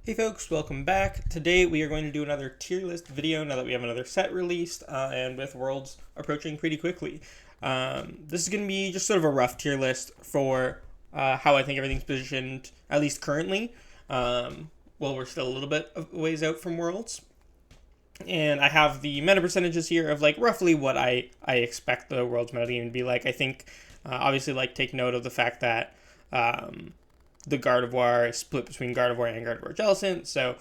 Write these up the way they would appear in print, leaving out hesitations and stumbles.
Hey folks, welcome back. Today we are going to do another tier list video now that we have another set released and with Worlds approaching pretty quickly. This is going to be just sort of a rough tier list for how I think everything's positioned, at least currently. We're still a little bit of ways out from Worlds. And I have the meta percentages here of like roughly what I expect the Worlds meta game to be like. I think obviously take note of the fact that the Gardevoir is split between Gardevoir and Gardevoir Jellicent, so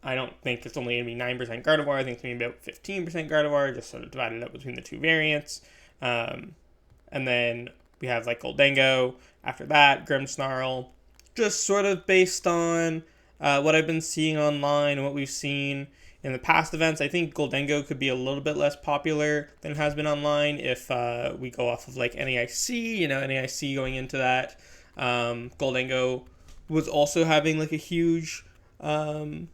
I don't think it's only going to be 9% Gardevoir. I think it's going to be about 15% Gardevoir, just sort of divided up between the two variants. And then we have like Gholdengo. After that, Grimmsnarl. Just sort of based on what I've been seeing online and what we've seen in the past events, I think Gholdengo could be a little bit less popular than it has been online if we go off of like NAIC, NAIC going into that. Gholdengo was also having like a huge online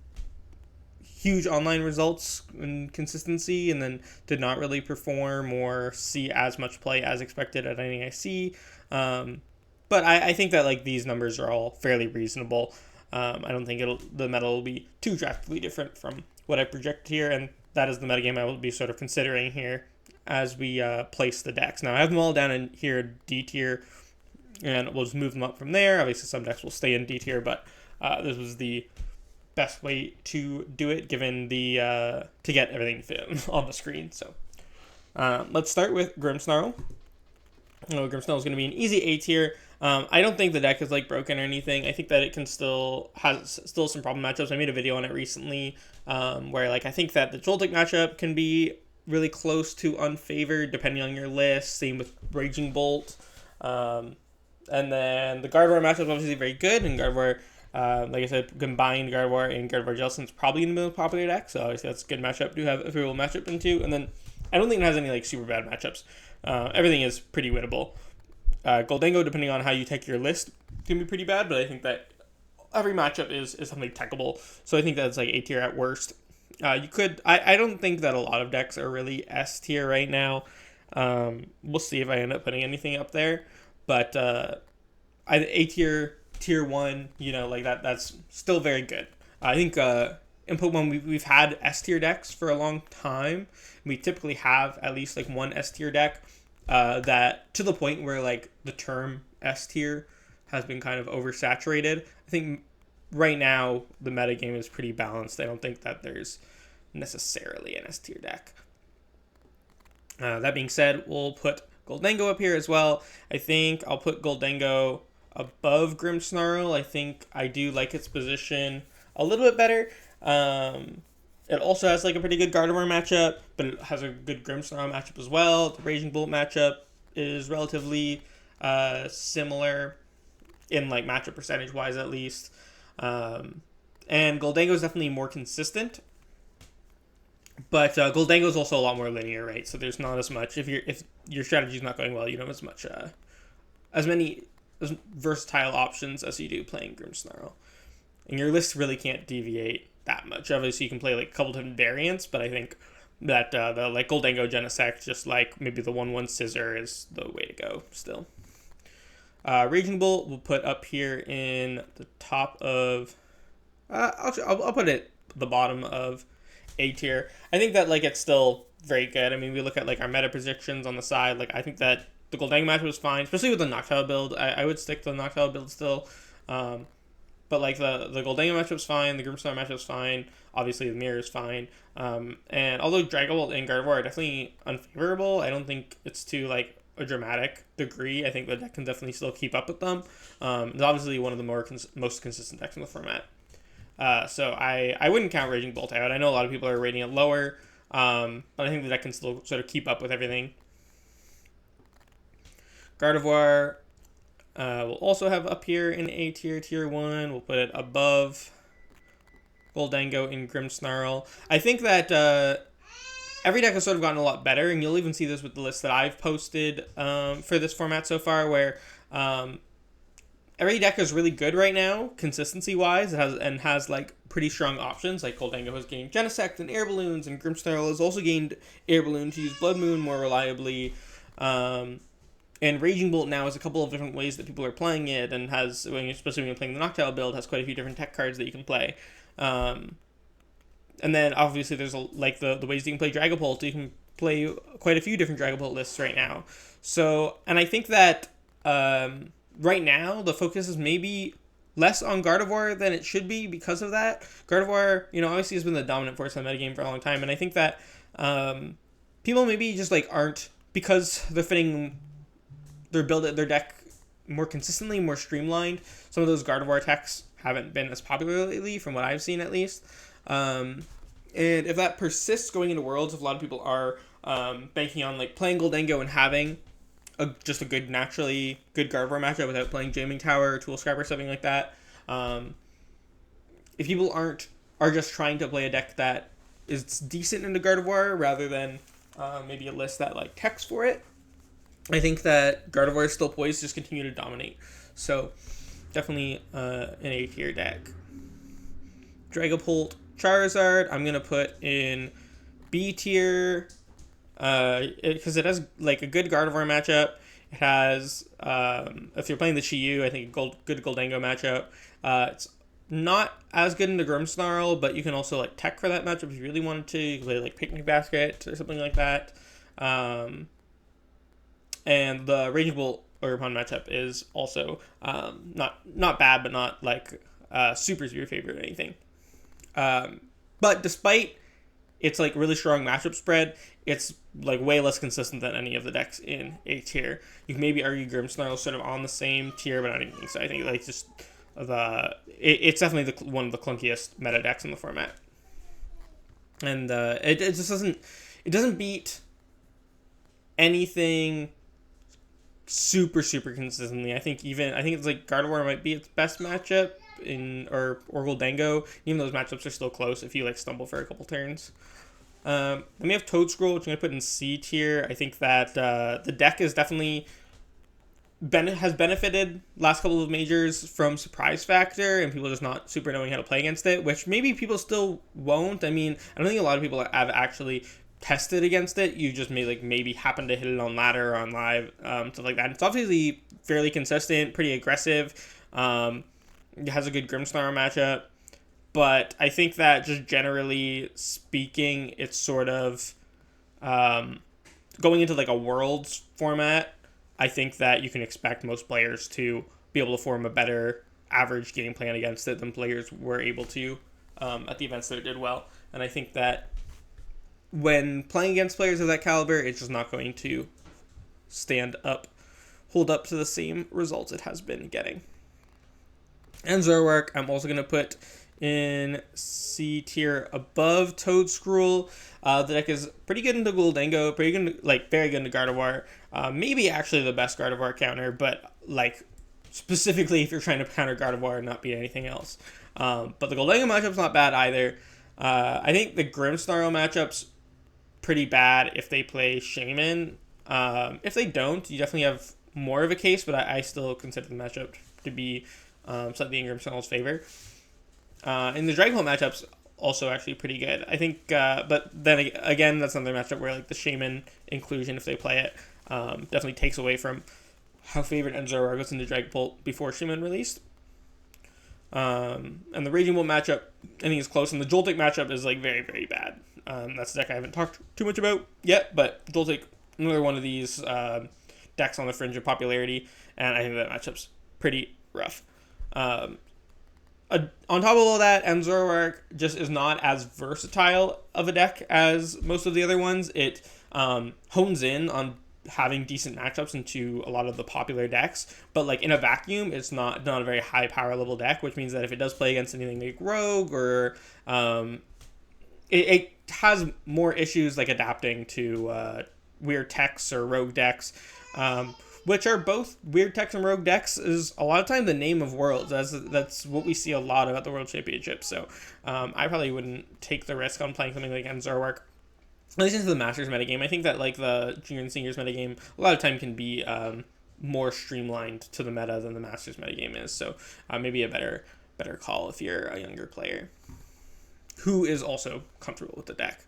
results and consistency, and then did not really perform or see as much play as expected at NAIC. But I think that like these numbers are all fairly reasonable. I don't think the meta will be too drastically different from what I projected here, and that is the metagame I will be sort of considering here as we place the decks. Now I have them all down in here D tier, and we'll just move them up from there. Obviously some decks will stay in D tier, but this was the best way to do it given the to get everything fit on the screen. So let's start with Grimmsnarl. Grimmsnarl is going to be an easy A tier. I don't think the deck is like broken or anything. I think that it can has some problem matchups. I made a video on it recently where like I think that the Joltic matchup can be really close to unfavored depending on your list. Same with Raging Bolt. And then the Gardevoir matchup is obviously very good, and Gardevoir, like I said, combined Gardevoir and Gardevoir Jellicent is probably in the most popular deck, so obviously that's a good matchup to have a favorable matchup into. And then I don't think it has any like super bad matchups. Everything is pretty winnable. Gholdengo, depending on how you take your list, can be pretty bad, but I think that every matchup is something techable, so I think that's like A tier at worst. I don't think that a lot of decks are really S tier right now. We'll see if I end up putting anything up there. But A tier, tier 1, that's still very good. I think in Pokemon we've had S tier decks for a long time. We typically have at least like one S tier deck that to the point where like the term S tier has been kind of oversaturated. I think right now the metagame is pretty balanced. I don't think that there's necessarily an S tier deck. That being said, we'll put Gholdengo up here as well. I think I'll put Gholdengo above Grimmsnarl. I think I do like its position a little bit better. It also has like a pretty good Gardevoir matchup, but it has a good Grimmsnarl matchup as well. The Raging Bolt matchup is relatively similar in like matchup percentage wise at least. And Gholdengo is definitely more consistent. But Gholdengo is also a lot more linear, right? So there's not as much if your strategy is not going well, you don't have as many versatile options as you do playing Grimmsnarl, and your list really can't deviate that much. Obviously, you can play like a couple different variants, but I think that the like Gholdengo Genesect, just like maybe the 1/1 Scissor, is the way to go still. Raging Bolt we'll put up here in the top of. I'll put it at the bottom of A tier. I think that like it's still very good. I mean, we look at like our meta predictions on the side. Like I think that the Gholdengo matchup was fine, especially with the Noctowl build. I would stick to the Noctowl build still. But like the Gholdengo matchup's fine, the Grimmsnarl matchup's fine. Obviously the Mirror is fine. And although Dragapult and Gardevoir are definitely unfavorable, I don't think it's to like a dramatic degree. I think the deck can definitely still keep up with them. It's obviously one of the most consistent decks in the format. So I wouldn't count Raging Bolt out. I know a lot of people are rating it lower, but I think the deck can still sort of keep up with everything. Gardevoir we'll also have up here in A tier, tier 1. We'll put it above Gholdengo and Grimmsnarl. I think that every deck has sort of gotten a lot better, and you'll even see this with the list that I've posted for this format so far, where every deck is really good right now, consistency-wise. It has like pretty strong options. Like Gholdengo has gained Genesect and Air Balloons, and Grimmsnarl has also gained Air Balloon to use Blood Moon more reliably. And Raging Bolt now has a couple of different ways that people are playing it, and especially when you're playing the Noctowl build, has quite a few different tech cards that you can play. And then obviously there's like the ways you can play Dragapult. You can play quite a few different Dragapult lists right now. So, and I think that right now the focus is maybe less on Gardevoir than it should be because of that. Gardevoir, obviously has been the dominant force in the metagame for a long time, and I think that people maybe just like aren't, because they're fitting their deck more consistently, more streamlined. Some of those Gardevoir techs haven't been as popular lately, from what I've seen at least. And if that persists going into Worlds, if a lot of people are banking on like playing Goldengo and having just a naturally good Gardevoir matchup without playing Jamming Tower or Tool Scrap or something like that, if people are just trying to play a deck that is decent into Gardevoir rather than maybe a list that like techs for it, I think that Gardevoir is still poised to just continue to dominate. So definitely an A tier deck. Dragapult Charizard, I'm gonna put in B tier because it has like a good Gardevoir matchup. It has if you're playing the Chi-Yu, I think a good Goldengo matchup. It's not as good in the Grimmsnarl, but you can also like tech for that matchup if you really wanted to. You can play like Picnic Basket or something like that. And the Raging Bolt Ogerpon matchup is also not bad, but not like super favorite or anything. But despite its like really strong matchup spread, it's like way less consistent than any of the decks in A tier. You can maybe argue Grimmsnarl is sort of on the same tier, but I don't think so. I think like just it's definitely one of the clunkiest meta decks in the format, and it just doesn't beat anything super consistently. I think it's like Gardevoir might be its best matchup or Goldengo. Even those matchups are still close if you like stumble for a couple turns. Then we have Toadscroll, which I'm gonna put in C tier. I think that the deck is definitely has benefited last couple of majors from surprise factor and people just not super knowing how to play against it, which maybe people still won't. I mean, I don't think a lot of people have actually tested against it. You just maybe happen to hit it on ladder or on live, stuff like that. It's obviously fairly consistent, pretty aggressive. It has a good Grimmsnarl matchup, but I think that just generally speaking, it's sort of going into like a Worlds format. I think that you can expect most players to be able to form a better average game plan against it than players were able to at the events that it did well. And I think that when playing against players of that caliber, it's just not going to hold up to the same results it has been getting. And Zoroark, I'm also going to put in C tier above Toadscroll. The deck is pretty good into Goldengo, very good into Gardevoir. Maybe actually the best Gardevoir counter, but like specifically if you're trying to counter Gardevoir and not beat anything else. But the Goldengo matchup's not bad either. I think the Grimmsnarl matchup's pretty bad if they play Shaman. If they don't, you definitely have more of a case, but I still consider the matchup to be slightly in Grimmsnarl's favor. And the Dragapult matchup's also actually pretty good. I think, but then again, that's another matchup where like the Shaman inclusion, if they play it, definitely takes away from how favored Zoroark was into Dragapult before Shaman released. And the Raging Bolt matchup, I think is close, and the Joltic matchup is like very, very bad. That's a deck I haven't talked too much about yet, but Joltic, another one of these decks on the fringe of popularity, and I think that matchup's pretty rough. On top of all that, Zoroark just is not as versatile of a deck as most of the other ones. It hones in on having decent matchups into a lot of the popular decks, but like in a vacuum, it's not a very high power level deck, which means that if it does play against anything like Rogue or it has more issues like adapting to weird techs or Rogue decks. Which are both weird techs and rogue decks, is a lot of time the name of Worlds. That's what we see a lot of at the World Championships. So I probably wouldn't take the risk on playing something like Zoroark. At least into the Masters metagame. I think that like the Junior and Seniors metagame, a lot of time can be more streamlined to the meta than the Masters metagame is. So maybe a better call if you're a younger player who is also comfortable with the deck.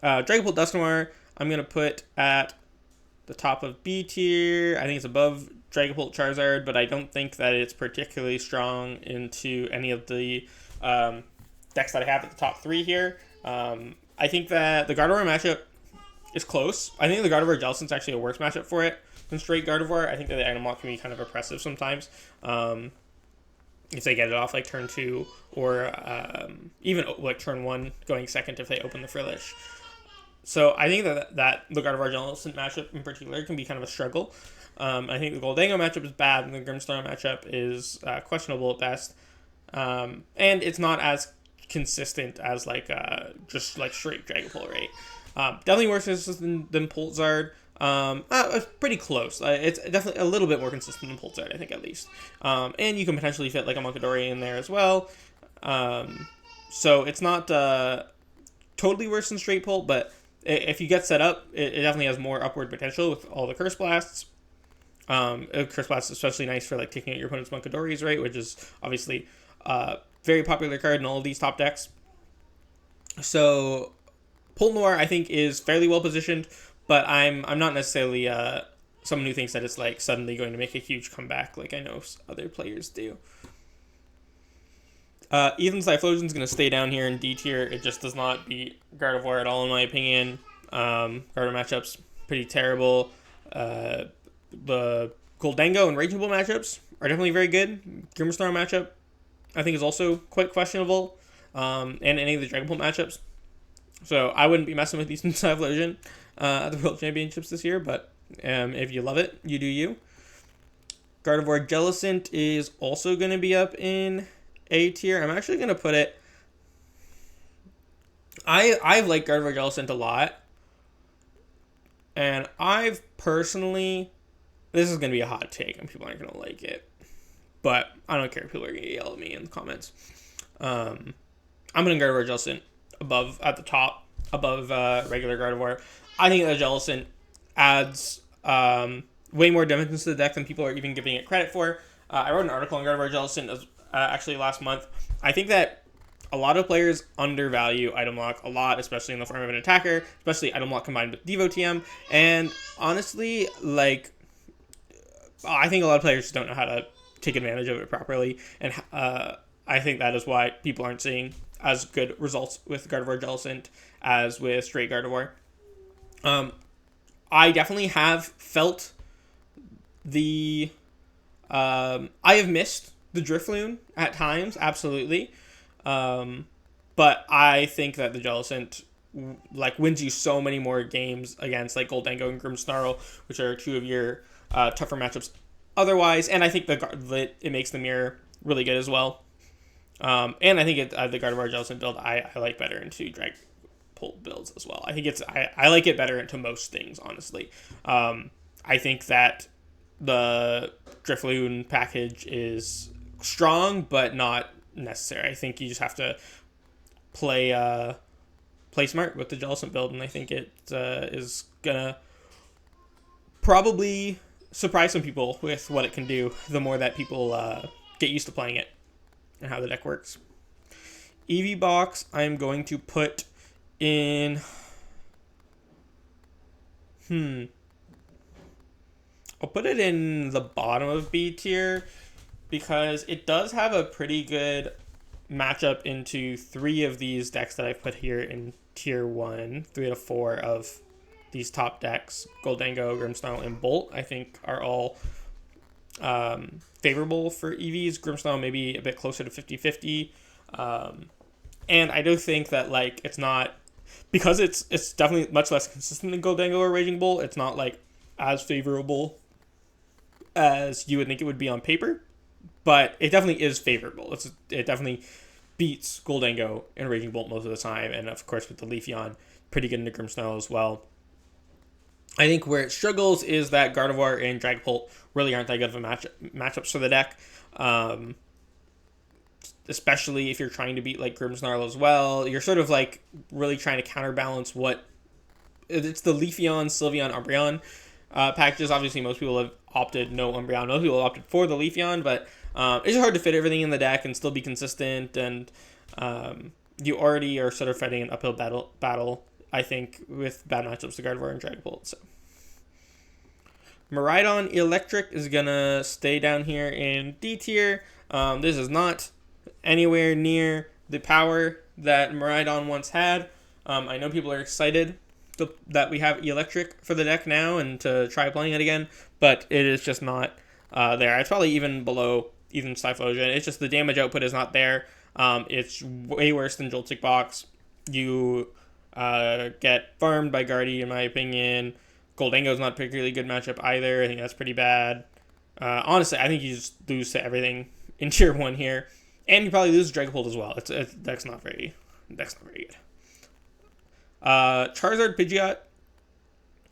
Dragapult Dusknoir, I'm going to put at the top of B tier. I think it's above Dragapult Charizard, but I don't think that it's particularly strong into any of the decks that I have at the top 3 here. I think that the Gardevoir matchup is close. I think the Gardevoir Jellicent's actually a worse matchup for it than straight Gardevoir. I think that the item lock can be kind of oppressive sometimes. If they get it off like turn 2 or even like turn 1 going second if they open the Frillish. So I think that the Gardevoir Jellicent matchup in particular can be kind of a struggle. I think the Goldango matchup is bad and the Grimmsnarl matchup is questionable at best. And it's not as consistent as like just like straight Dragapult, right? Definitely more consistent than Poltzard. It's pretty close. It's definitely a little bit more consistent than Poltzard, I think, at least. And you can potentially fit like a Munkidori in there as well. So it's not totally worse than straight Polt, but if you get set up, it definitely has more upward potential with all the Curse Blasts. Curse Blast is especially nice for like taking out your opponent's Munkidoris, right? Which is obviously very popular card in all of these top decks. So Polt I think is fairly well positioned, but I'm not necessarily someone who thinks that it's like suddenly going to make a huge comeback like I know other players do. Ethan's Typhlosion's going to stay down here in D tier. It just does not beat Gardevoir at all, in my opinion. Gardevoir matchups pretty terrible. The Goldango and Raging Bull matchups are definitely very good. Grimmsnarl matchup, I think, is also quite questionable. And any of the Dragapult matchups. So I wouldn't be messing with Ethan's Typhlosion at the World Championships this year, but if you love it, you do you. Gardevoir Jellicent is also going to be up in A tier. I'm actually going to put it... I've liked Gardevoir Jellicent a lot. And I've personally... This is going to be a hot take, and people aren't going to like it. But I don't care if people are going to yell at me in the comments. I'm putting Gardevoir Jellicent at the top, above regular Gardevoir. I think that Jellicent adds way more dimensions to the deck than people are even giving it credit for. I wrote an article on Gardevoir Jellicent actually last month. I think that a lot of players undervalue item lock a lot, especially in the form of an attacker, especially item lock combined with Devo TM. And honestly, like, I think a lot of players just don't know how to take advantage of it properly. And I think that is why people aren't seeing as good results with Gardevoir Jellicent as with straight Gardevoir. I definitely have felt the... I have missed the Drifloon at times, absolutely. But I think that the Jellicent like wins you so many more games against like Goldango and Grimmsnarl, which are two of your tougher matchups otherwise. And I think it makes the mirror really good as well. And I think the Gardevoir Jellicent build I like better into Dragapult builds as well. I think I like it better into most things, honestly. I think that the Drifloon package is strong, but not necessary. I think you just have to play smart with the Jellicent build, and I think it is gonna probably surprise some people with what it can do the more that people get used to playing it and how the deck works. Eevee box, I'm going to put in... I'll put it in the bottom of B tier because it does have a pretty good matchup into 3 of these decks that I've put here in tier 1. 3 out of 4 of these top decks, Goldango, Grimmsnarl, and Bolt, I think are all favorable for Eevees. Grimmsnarl maybe a bit closer to 50-50. And I do think that like it's not, because it's definitely much less consistent than Goldango or Raging Bull, it's not like as favorable as you would think it would be on paper, but it definitely is favorable. It definitely beats Goldango and Raging Bolt most of the time, and of course with the Leafeon, pretty good into Grimmsnarl as well. I think where it struggles is that Gardevoir and Dragapult really aren't that good of a matchups for the deck, especially if you're trying to beat like Grimmsnarl as well. You're sort of like really trying to counterbalance what it's the Leafeon, Sylveon, Umbreon packages. Obviously, most people have opted no Umbreon. Most people have opted for the Leafeon, but it's just hard to fit everything in the deck and still be consistent. And you already are sort of fighting an uphill battle, I think, with bad matchups to Gardevoir and Dragapult. So, Miraidon Electric is gonna stay down here in D tier. This is not anywhere near the power that Miraidon once had. I know people are excited that we have Electric for the deck now and to try playing it again, but it is just not there. It's probably even below even Typhlosion. It's just the damage output is not there. It's way worse than Joltic Box. You get farmed by Guardy, in my opinion. Goldango's not a particularly good matchup either. I think that's pretty bad. Honestly, I think you just lose to everything in tier 1 here. And you probably lose Dragapult as well. That's not very good. Charizard Pidgeot,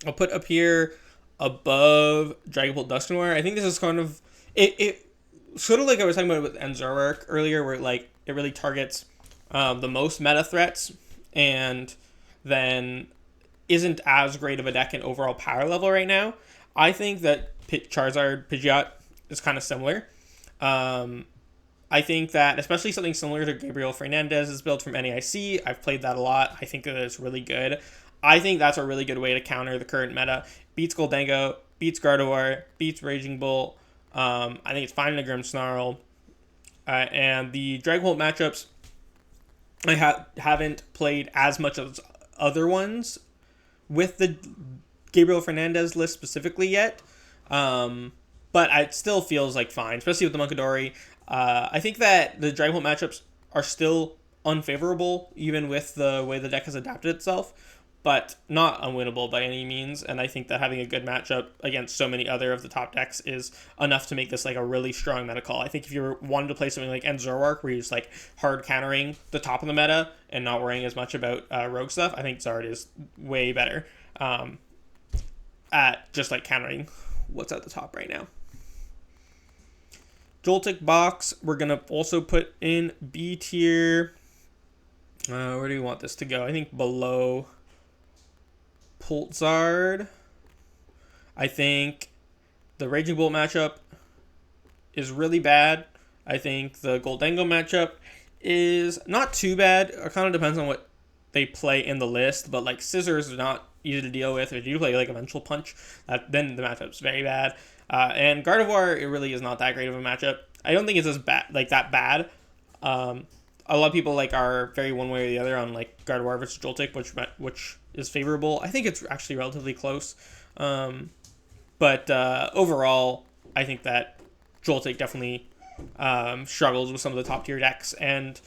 I'll put up here above Dragapult Dusknoir. I think this is kind of it sort of like I was talking about with Zoroark earlier, where like it really targets the most meta threats and then isn't as great of a deck in overall power level right now. I think that Charizard Pidgeot is kind of similar. I think that especially something similar to Gabriel Fernandez's build from NAIC, I've played that a lot. I think that it's really good. I think that's a really good way to counter the current meta. Beats Goldango, beats Gardevoir, beats Raging Bull. I think it's fine in a Grimmsnarl. And the Dragapult matchups, I haven't played as much as other ones with the Gabriel Fernandez list specifically yet. But it still feels like fine, especially with the Munkidori. I think that the Dragapult matchups are still unfavorable, even with the way the deck has adapted itself, but not unwinnable by any means. And I think that having a good matchup against so many other of the top decks is enough to make this like a really strong meta call. I think if you wanted to play something like Zoroark, where you're just like hard countering the top of the meta and not worrying as much about rogue stuff, I think Zard is way better at just like countering what's at the top right now. Joltic box, we're going to also put in B tier. Where do we want this to go? I think below Poltzard. I think the Raging Bolt matchup is really bad. I think the Goldango matchup is not too bad. It kind of depends on what they play in the list, but like Scissors is not easy to deal with. If you play like Eventual Punch, then the matchup's very bad. And Gardevoir, it really is not that great of a matchup. I don't think it's as bad, like that bad. A lot of people like are very one way or the other on like Gardevoir versus Joltic, which is favorable. I think it's actually relatively close. But overall, I think that Joltic definitely struggles with some of the top tier decks, and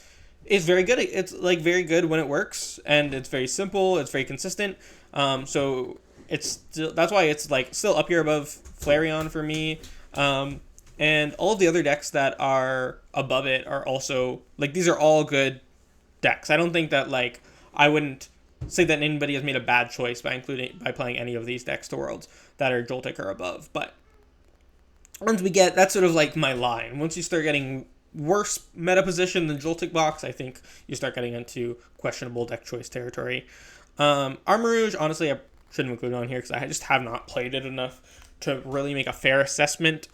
it's very good. It's like very good when it works, and it's very simple. It's very consistent. So it's still, that's why it's like still up here above Flareon for me. And all of the other decks that are above it are also like, these are all good decks. I don't think that like I wouldn't say that anybody has made a bad choice by playing any of these decks to Worlds that are Joltic or above. But once we get, that's sort of like my line. Once you start getting worse meta position than Joltic box, I think you start getting into questionable deck choice territory. Armarouge, honestly, I shouldn't include it on here because I just have not played it enough to really make a fair assessment.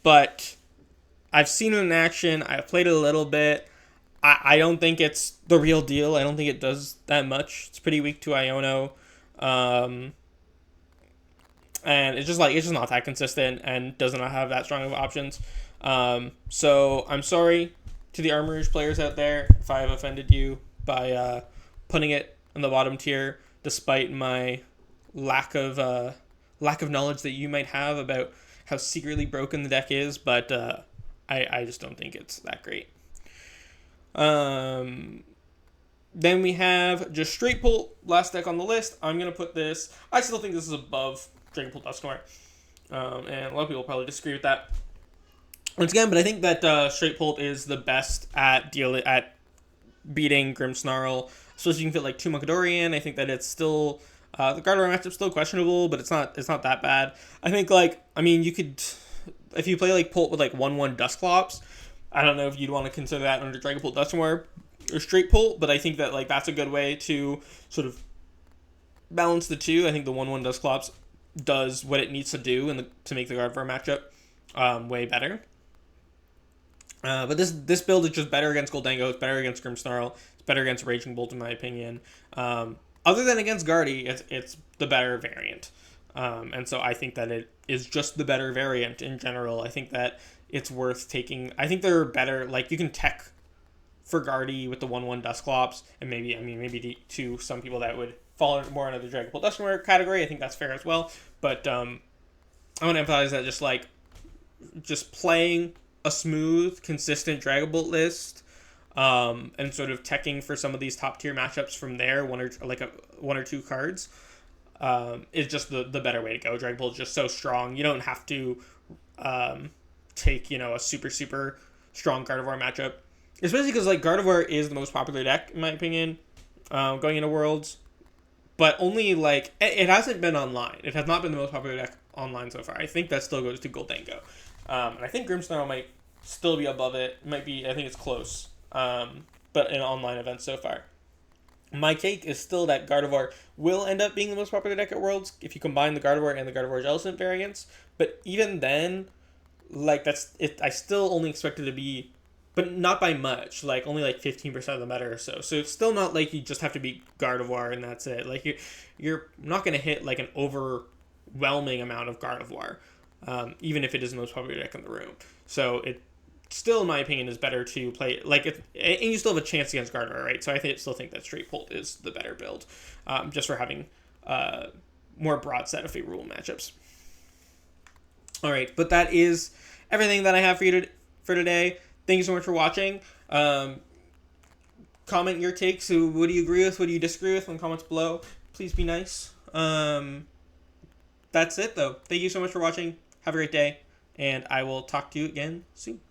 But I've seen it in action. I've played it a little bit. I don't think it's the real deal. I don't think it does that much. It's pretty weak to Iono. And it's just not that consistent and does not have that strong of options. So I'm sorry to the Armarouge players out there if I have offended you by putting it in the bottom tier, despite my lack of knowledge that you might have about how secretly broken the deck is, but I just don't think it's that great. Then we have just straight pull, last deck on the list. I'm going to put this, I still think this is above Dragapult Dusknoir, and a lot of people probably disagree with that. Once again, but I think that straight pull is the best at beating Grimmsnarl, especially you can fit like 2 Munkidori in. I think that it's still the Gardevoir matchup's still questionable, but it's not that bad. I think you could, if you play like Pult with like 1/1 Dusclops, I don't know if you'd want to consider that under Dragapult Dusknoir or straight Pult, but I think that like that's a good way to sort of balance the two. I think the 1/1 Dusclops does what it needs to do to make the Gardevoir matchup way better. But this build is just better against Goldango. It's better against Grimmsnarl. It's better against Raging Bolt, in my opinion. Other than against Guardy, it's the better variant. And so I think that it is just the better variant in general. I think that it's worth taking. I think they're better. Like, you can tech for Guardy with the 1/1 Dusclops, and maybe to some people that would fall more under the Dragapult Dusknoir category. I think that's fair as well. But I want to emphasize that just playing a smooth, consistent Dragapult list, and sort of teching for some of these top tier matchups from there, one or two cards, is just the better way to go. Dragapult is just so strong. You don't have to take a super strong Gardevoir matchup, especially because like Gardevoir is the most popular deck in my opinion, going into Worlds, but only like it hasn't been online. It has not been the most popular deck online so far. I think that still goes to Goldango, and I think Grimmsnarl might still be above it. Might be. I think it's close, but in online events so far. My take is still that Gardevoir will end up being the most popular deck at Worlds if you combine the Gardevoir and the Gardevoir Jellicent variants. But even then, like that's it. I still only expect it to be, but not by much. Like only like 15% of the meta or so. So it's still not like you just have to beat Gardevoir and that's it. Like you're not gonna hit like an overwhelming amount of Gardevoir, even if it is the most popular deck in the room. So it still, in my opinion, is better to play like and you still have a chance against Gardevoir, right? So I still think that Straight Bolt is the better build, just for having more broad set of favorable matchups. All right, but that is everything that I have for you for today. Thank you so much for watching. Comment your takes. So what do you agree with? What do you disagree with? In the comments below. Please be nice. That's it, though. Thank you so much for watching. Have a great day, and I will talk to you again soon.